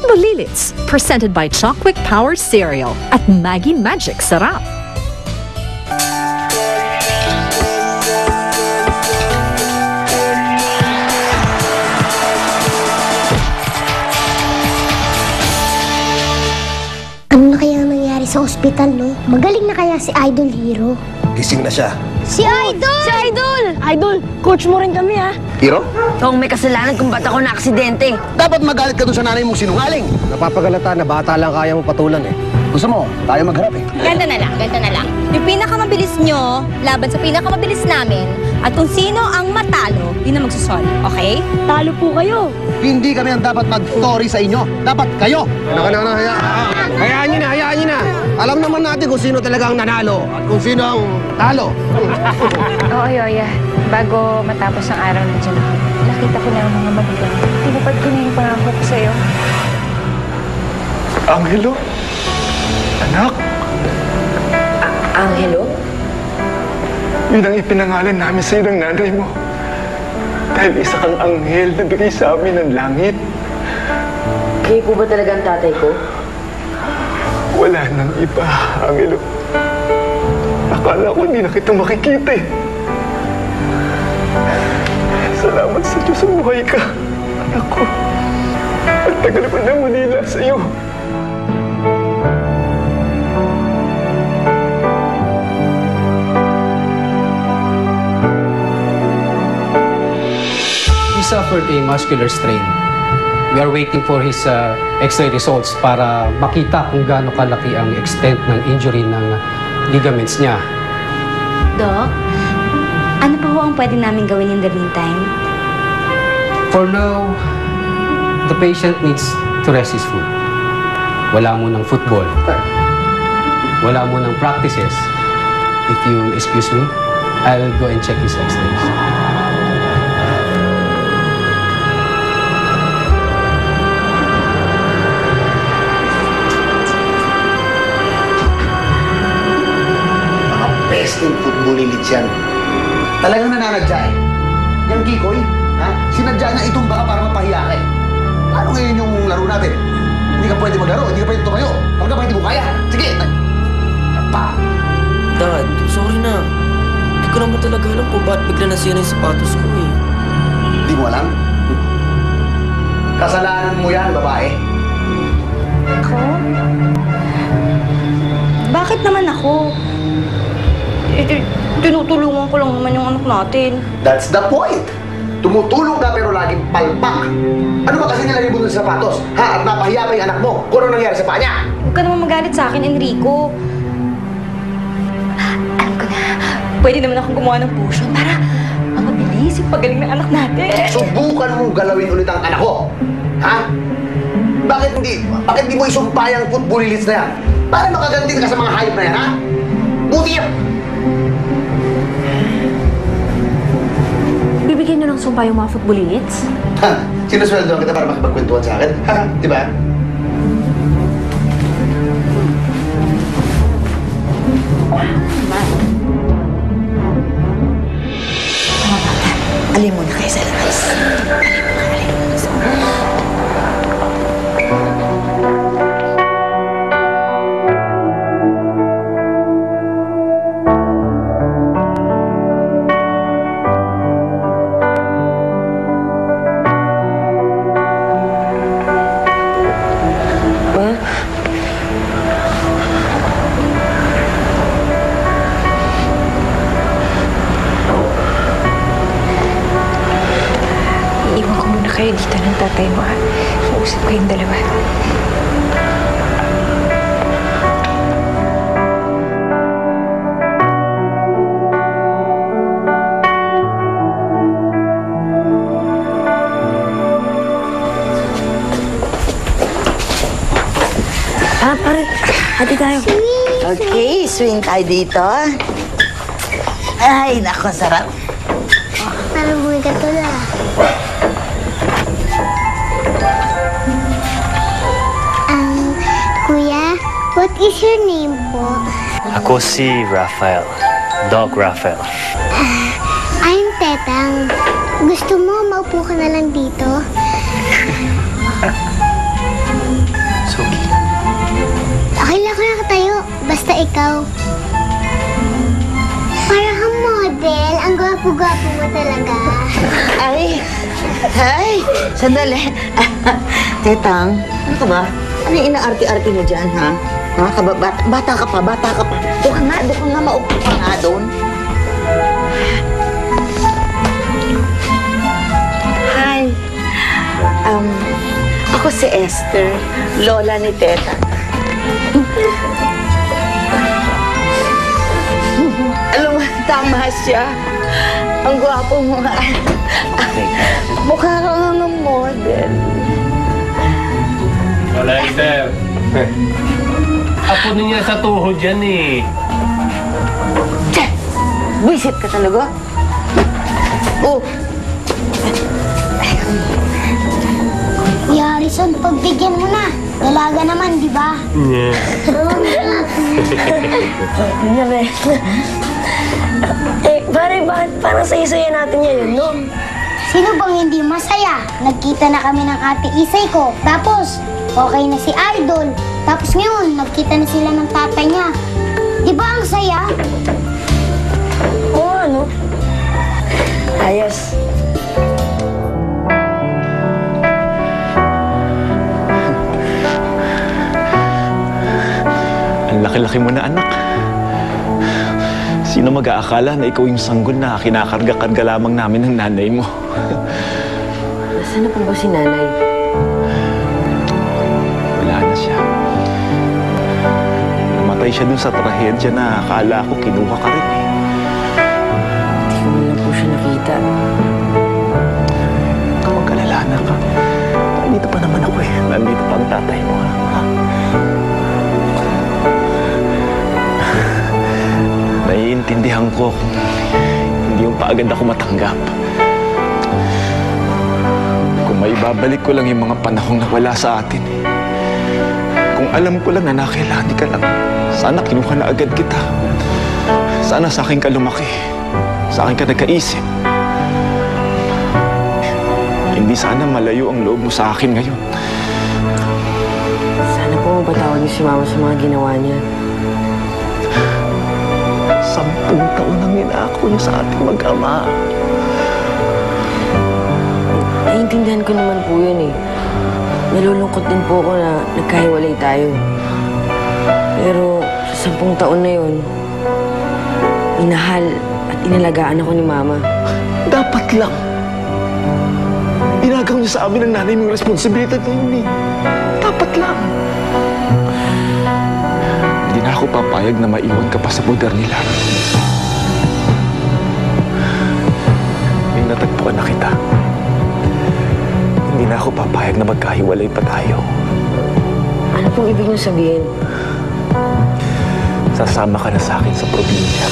Futbolilits, presented by Chalkwick Power Cereal at Maggie Magic Sarap. Ano na kaya nangyari sa ospital, no? Magaling na kaya si Idol Hero? Gising na siya. Si Idol! Si Idol! Idol, coach mo rin kami, ha? Hero? Kung may kasalanan kung ba't ako na-aksidente. Dapat magalit ka doon sa nanay mong sinungaling. Napapagalata na bata lang kaya mong patulan eh. Gusto mo, tayo magharap eh. Ganto na lang. Yung pinakamabilis nyo, laban sa pinakamabilis namin, at kung sino ang matalo, yun ang magsusol, okay? Talo po kayo. Hindi kami ang dapat mag-story sa inyo. Dapat kayo. Hayaan niyo na. Alam naman natin kung sino talaga ang nanalo at kung sino ang talo. Oo, Yoya. Bago matapos ang araw na dyan ako, nakita ko na ang mga magulang. Tinupad ko na yung pangako ko sa'yo. Angelo? Anak? Angelo? Yun ang ipinangalan namin sa'yo ng nanay mo. Dahil isa kang anghel na bigay sa amin ng langit. Kayo po ba talaga ang tatay ko? Wala nang iba, Angelo. Akala ko hindi na kita makikita eh. Salamat sa Diyos sa buhay ka, anak ko. Ang tagal ko na manila sa'yo. He suffered a muscular strain. We are waiting for his X-ray results para makita kung gaano kalaki ang extent ng injury ng ligaments niya. Doc, ano pa ho ang pwede namin gawin in the meantime? For now, the patient needs to rest his foot. Wala mo ng football. Wala mo ng practices. If you excuse me, I'll go and check his X-rays. Besting footballilits yan. Talagang nananadya eh. Yang Kikoy, ha? Sinadya niya itong baka para mapahiya ka eh. Paano ngayon yung laro natin? Hindi ka pwede maglaro, hindi ka pwede tumayo. Kapag ka pwede mo kaya. Sige! Pa! Dad, sorry na. Hindi ko naman talaga alam kung ba't bigla nasira yung sapatos ko eh. Hindi mo alam? Kasalanan mo yan, babae. Ako? Bakit naman ako? Tinutulungan ko lang naman yung anak natin. That's the point! Tumutulong ka pero laging palpak. Ano ba kasi nilagay mo dun sa sapatos? Ha? At napahiya pa yung anak mo. Kung ano nangyari sa paa niya? Huwag ka naman magalit sa akin, Enrico. Alam ko na, pwede naman akong gumawa ng potion para mapabilis yung pagaling ng anak natin. Subukan mong galawin ulit ang anak ko. Ha? Bakit hindi mo isumpay ang footballilits na yan? Para makaganti ka sa mga hype na yan, ha? Buti yan! Bibigyan nyo ng sumpa yung mga footballilits? Ha? Sinusweldoan kita para makipagkwentuhan sa akin? Ha? Di ba? Alin mo na kayo sa labas. Iiwan ko muna kayo dito ng tatay mo, ha? Mausap kayong dalawa. Pare, hati tayo. Okay, swing tayo dito. Ay, nako, sarap. Parang buhay ka to na. Kuya, what is your name po? Ako si Raphael. Dog Raphael. I'm Tetang. Gusto mo maupo ka na lang dito? ikaw. Para kang model. Ang gwapo-gwapo mo talaga. Ay, sandali. Tetang, ano ka ba? Ano yung inaarte-arte mo dyan, ha? Ha? Bata ka pa. Doon ka nga, maupo ka nga doon. Hi. Ako si Esther, lola ni Teta. Alam mo, tama siya. Ang gwapo mo nga. Mukha ka nga ng model. Wala, Esther. Apo niya sa tuhod yan eh. Tse! Wisit ka talaga? Oh! Kuya Harrison, pagbigyan mo na. Dalaga naman, di ba? Yeah. Pare, bakit parang saya-saya natin ngayon, no? Sino bang hindi masaya? Nagkita na kami ng ate Isay ko. Tapos, okay na si Idol. Tapos ngayon, nagkita na sila ng tatay niya. Di ba ang saya? Oo, ano? Ayos. Ang laki-laki mo na, anak. Sino mag-aakala na ikaw yung sanggol na kinakarga-karga lamang namin ng nanay mo? Nasaan na po ba si nanay? Wala na siya. Namatay siya dun sa trahedya na akala ko kinuha ka rin eh. Hindi ko man lang po siya nakita. Mag-alala na ka. Nandito pa naman ako eh. Nandito pa ang tatay mo, ha? Naiintindihan ko kung hindi yung paagad ako matanggap. Kung maibabalik ko lang yung mga panahong nawala sa atin eh. Kung alam ko lang na nakilani ka lang, sana kinuha na agad kita. Sana sa akin ka lumaki. Sa akin ka nagkaisip. Hindi sana malayo ang loob mo sa akin ngayon. Sana po mapatawad niyo si Mama sa mga ginawa niya. 10 taon nang inako niya sa ating mag-ama. Naiintindihan ko naman po yun eh. Nalulungkot din po ako na nagkahiwalay tayo. Pero sa 10 taon na yun, minahal at inalagaan ako ni Mama. Dapat lang. Inagaw niya sa amin ang nanay mong responsibilidad na yun eh. Dapat lang. Hindi na ako papayag na maiwan ka pa sa poder nila. May natagpuan na kita. Hindi na ako papayag na magkahiwalay pa tayo. Ano pong ibig niyo sabihin? Sasama ka na sa akin sa probinsya.